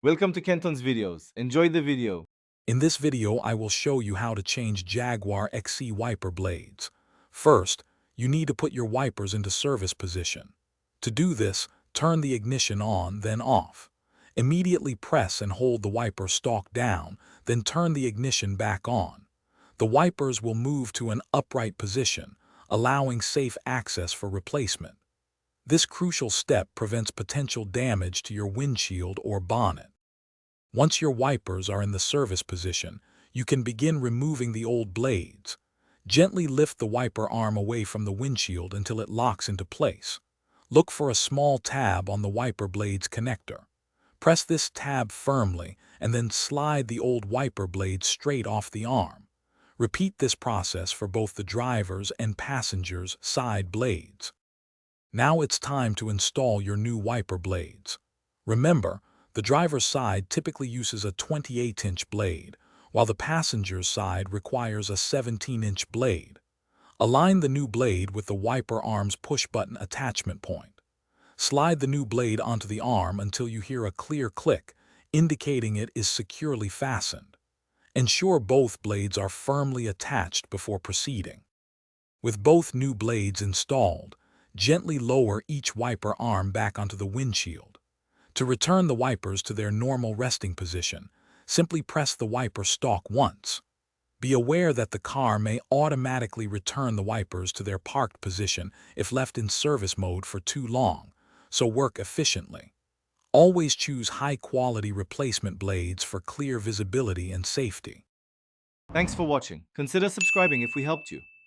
Welcome to Kenton's videos. Enjoy the video. In this video, I will show you how to change Jaguar XE wiper blades. First, you need to put your wipers into service position. To do this, turn the ignition on, then off. Immediately press and hold the wiper stalk down, then turn the ignition back on. The wipers will move to an upright position, allowing safe access for replacement. This crucial step prevents potential damage to your windshield or bonnet. Once your wipers are in the service position, you can begin removing the old blades. Gently lift the wiper arm away from the windshield until it locks into place. Look for a small tab on the wiper blade's connector. Press this tab firmly and then slide the old wiper blade straight off the arm. Repeat this process for both the driver's and passenger's side blades. Now it's time to install your new wiper blades. Remember, the driver's side typically uses a 28-inch blade, while the passenger's side requires a 17-inch blade. Align the new blade with the wiper arm's push-button attachment point. Slide the new blade onto the arm until you hear a clear click, indicating it is securely fastened. Ensure both blades are firmly attached before proceeding. With both new blades installed, gently lower each wiper arm back onto the windshield. To return the wipers to their normal resting position, simply press the wiper stalk once. Be aware that the car may automatically return the wipers to their parked position if left in service mode for too long, so work efficiently. Always choose high-quality replacement blades for clear visibility and safety. Thanks for watching. Consider subscribing if we helped you.